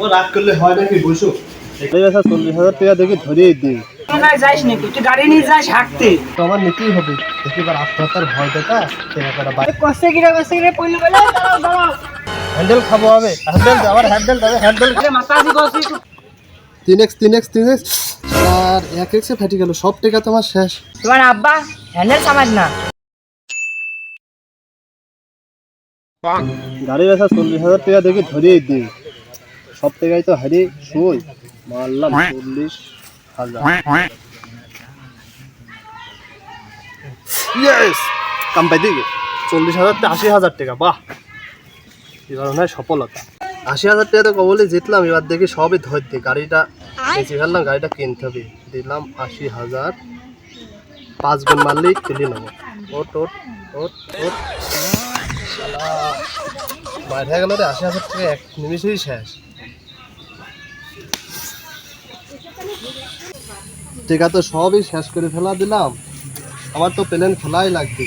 ও রাগ করলে হয় নাকি বসো। 40,000 টাকা দেখি ধরিয়ে দিই। যাইস নাকি তুই গাড়ি নিয়ে যাস হাঁটতে তো আমার নিতেই হবে, দেখি এবার আত্মহত্যার ভয় দেখা কেনাকাটা বাইক কষ্টে গিরে পড়লি বলে দাঁড়াও হ্যান্ডেল খাবো হবে, হ্যান্ডেল আবার হ্যান্ডেল মাথা আজি গছি 3x আর 1x এ ফেটে গেল, সব টাকা তোমার শেষ। তোমার আব্বা হ্যান্ডেল সামাজ না গাড়ি বেচা 40,000 টাকা দেখি ধরিয়ে দিই, সব টাকাই তো হারিয়ে শুই মারলাম 40,000। ইয়েস কাম পাই দিকে 40,000 থেকে 80,000 টাকা, বাহ এবার মনে হয় সফলতা। 80,000 টাকা তো কবলে জিতলাম, এবার দেখি সবই ধরতে গাড়িটা বেঁচে ফেললাম, গাড়িটা কিনতে হবে। দিলাম 80,000, 5 গুণ মারলেই তুলে নেবো। ওট ওট ওট ওট বাইরে গেল রে, 80,000 টাকা এক নিমিষেই শেষ। টাকা তো সবই শেষ করে ফেলা দিলাম, আমার তো প্লেন খোলাই লাগবে,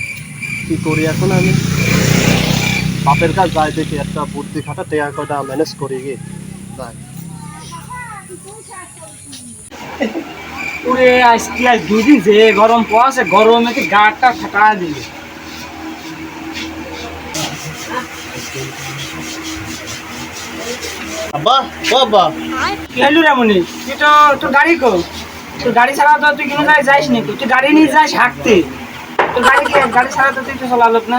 কি করি এখন আমি? বাপের কাজ যাই দেখি, একটা বুদ্ধি খাটা টাকা কটা ম্যানেজ করি গিয়ে যাই। ওরে আজকে আজ দুদিন যে গরম পড়াছে, গরমে তো গাটা ফাটা দিবে। আব্বা ও আব্বা, কি হলো রে মনি? তুই তো তোর গাড়ি কো, তোর গাড়ি ছাড়া তো তুই কোনো জায়গায় যাইস নাকি? তুই গাড়ি নিয়ে যাস হাঁটতে, তোর গাড়ি ছাড়া তো তুই তো চলালোক না।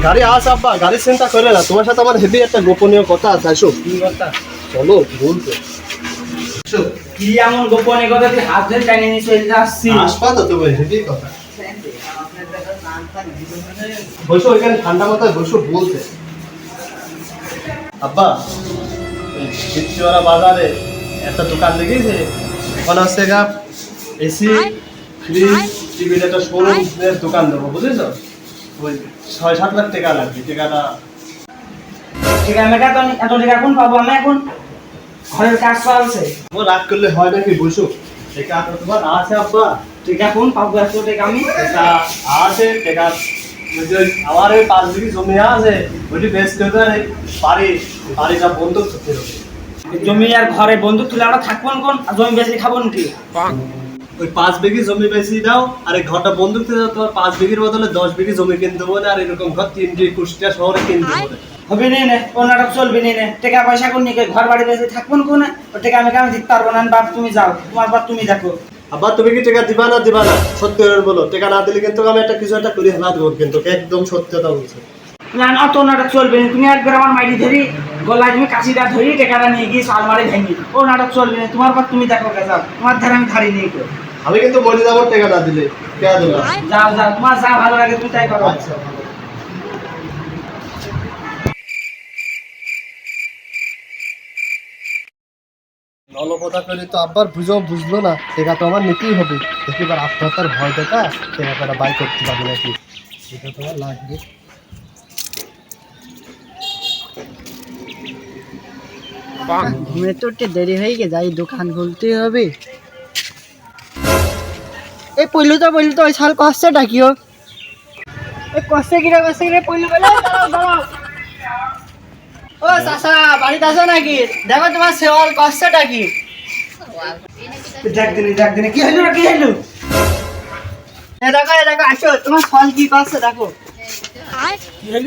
গাড়ি আস আব্বা, গাড়ি চিন্তা করে না, তোমার সাথে আমার হেভি একটা গোপনীয় কথা আছে, আসো। কি কথা? চলো বলতে কি এমন গোপনে কথা তুই হাত ধরে টাইনে নিয়ে চলে যাচ্ছিস? আসবা তো তোমার হেভি কথা। বসো এখানে ঠান্ডা মাথায় বসো বলতে। আব্বা চিত্তরা বাজারে একটা দোকান দেখেছে, ওখানে হচ্ছে গা এসি ফ্রিজ টিভির একটা শোরুমের দোকান দেবো, বুঝেছো? ওই 6-7 লাখ টাকা লাগবে, টাকাটা ঠিক আছে, মেকা তো এত টাকা কোন পাবো? আমি এখন ঘরের কাজ চলছে। ও রাগ করলে হয় নাকি বসো। টাকা তো তোমার আছে আব্বা, টাকা কোন পাবো? এত টাকা আমি টাকা আছে, টাকা আমার ওই 5 বিঘি জমি আছে, ওইটি বেশ করে বাড়িটা বন্ধক করতে হবে। জমি আর ঘরে বন্ধু তুলে আমরা থাকবো কোন, আর জমি বেশি খাবো নাকি? ওই 5 বিঘি জমি বেশি দাও, আর এই ঘরটা বন্ধক দিয়ে দাও, তোমার 5 বিঘির বদলে 10 বিঘি জমি কিনতে দেবো, আর এরকম ঘর 3টি কুষ্টিয়া শহরে কিনতে দেবো। হবে নে নে, কোন নাটক চলবে নে নে, টাকা পয়সা কোন নিকে ঘর বাড়ি বেশি থাকবো কোন? ও টাকা আমি দিতে পারবো না, বাপ তুমি যাও, তোমার বাপ তুমি দেখো। আবার তুমি কি টাকা দিবা না সত্যি করে বলো, টাকা না দিলে কিন্তু আমি একটা কিছু একটা করে হেলা দেবো, কিন্তু একদম সত্যি কথা বলছো। না অত নাটক চলবে না, তুমি একবার আমার মাইরি ধরি গলায় তুমি কাশিটা ধরি টাকাটা নিয়ে গিয়ে আলমারি ভেঙে, ও নাটক চলবে না, তোমার বাপ তুমি দেখো, যাও তোমার ধারে আমি ধারি নিয়ে গো। আমি কিন্তু মরে যাবো টাকা না দিলে, টাকা দেবো। যাও তোমার যা ভালো লাগে তুমি তাই করো। আচ্ছা নলপতা করে তো আব্বার বুঝলো না, টাকা তো আমার নিতেই হবে, দেখি এবার আত্মহত্যার ভয় দেখা টাকাটা বাই করতে পারবে নাকি, এটা তোমার লাগবে। ঘুমে তো দেরি হয়ে গে, যাই দোকান খুলতে হবে। এই পইলু তো ওই সাল কষ্টে ডাকিও, এই কষ্টে গিরে পইলু বলে দাঁড়াও। ও চাচা বাড়িতে আছো নাকি? দেখো তোমার সেওয়াল কষ্টে ডাকি। দেখ দিনে কি হইলো এ দেখো আসো, তোমার ফল কি করছে দেখো।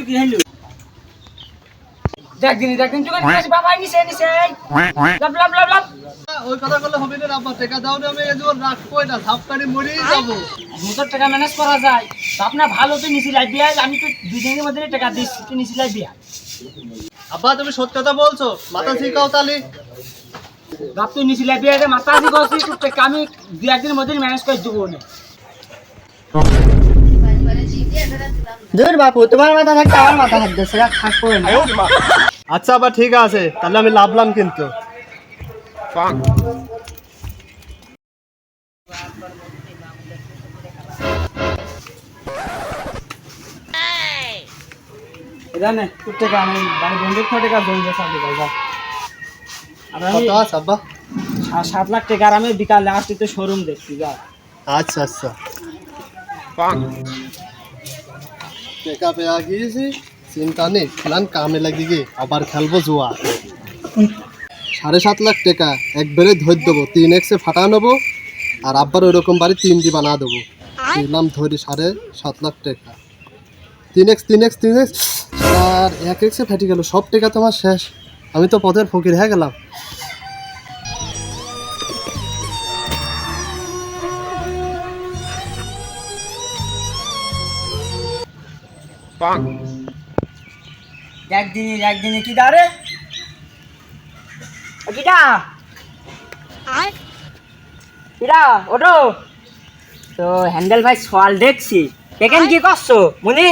কি হইলো দেখ দিনে তুই বাবা নিছে লাভ ওই কথা বললে হবে না আব্বা, টাকা দাও না, আমি এজন্য রাখবো, এটা ধাপকারি মরেই যাবো। মোটর টাকা ম্যানেজ করা যায় তো, আপনার ভালো তো নিছি লাই দিয়া, আমি তো 2 দিনের মধ্যে টাকা দিচ্ছি, তুই নিছি লাই দিয়া। আব্বা তুমি সত্যি কথা বলছো, মাথা শিখাও তালি। বাপ তুই নিছি লাই দিয়া, মাথা আজি গছি, তুই টাকা আমি 2-1 দিনের মধ্যে ম্যানেজ করে দেবো না। দূর বাপু, তোমার মাথা থাকতে আমার মাথা হাত দিচ্ছে, থাকবো না। আচ্ছা আবার ঠিক আছে, তাহলে আমি লাভলাম কিন্তু। জানে তোর টাকা আমি বাড়ি বন্ধুর টাকা জমি বেচা দিবো যা। আর আমি কত আছে আব্বা? 7 লাখ টাকার আমি বিকালে আসছি তো শোরুম দেখছি যা। আচ্ছা টাকা পেয়ে গিয়েছি, চিন্তা নেই, খেলান কামে লাগি গে, আবার খেলবো জুয়া। 7.5 লাখ টাকা একবারে ধরে দেবো, 3x ফাটা নেবো, আর আব্বার ওইরকম বাড়ি 3 দি বানা দেবো। দিলাম ধরি 7.5 লাখ টাকা। 3x আর 1x ফেটে গেল, সব টাকা তোমার শেষ। আমি তো পথের ফকির হয়ে গেলাম। একদিনে কি দাঁড়ে কিটা কিটা ওটো তো হ্যান্ডেল ভাই সওয়াল দেখছি দেখেন কি করছো মনে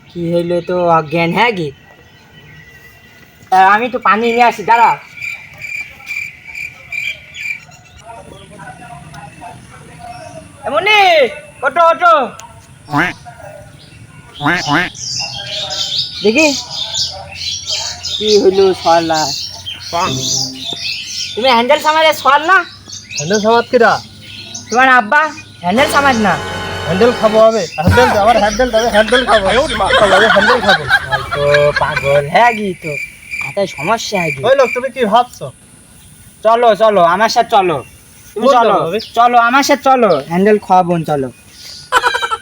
কি হইলো তো অজ্ঞান হ্যাঁ কি আমি তো পানি নিয়ে আসি দাঁড়া মনে ওটো ওটো দেখি কি হইলো সওয়াল না তুমি হ্যান্ডেল সামারে সওয়াল না হ্যান্ডেল সামাদ কিরা? তোমার আব্বা হ্যান্ডেল সামাজ না হ্যান্ডেল খাবো হবে, হ্যান্ডেল আবার হ্যান্ডেল দেবে, হ্যান্ডেল খাবো হ্যান্ডেল খাবো। তো পাগল হ্যাঁ কি তো হাতে সমস্যা হ্যাঁ কি ওই লোক তুমি কি ভাবছো? চলো চলো আমার সাথে চলো তুমি কোন চলো যাবো ভাবি? চলো আমার সাথে চলো হ্যান্ডেল খাওয়াবো চলো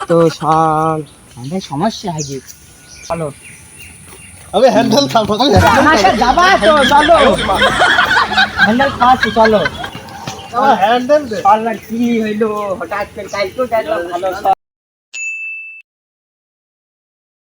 তো সব আমাদের সমস্যা হ্যাঁ কি চলো আমি হ্যান্ডেল খাবো। আমার সাথে যাবা তো চলো হ্যান্ডেল খাওয়াচ্ছি চলো হ্যান্ডেল দে। চল না কি হইলো হঠাৎ করে কালকেও দেখলাম ভালো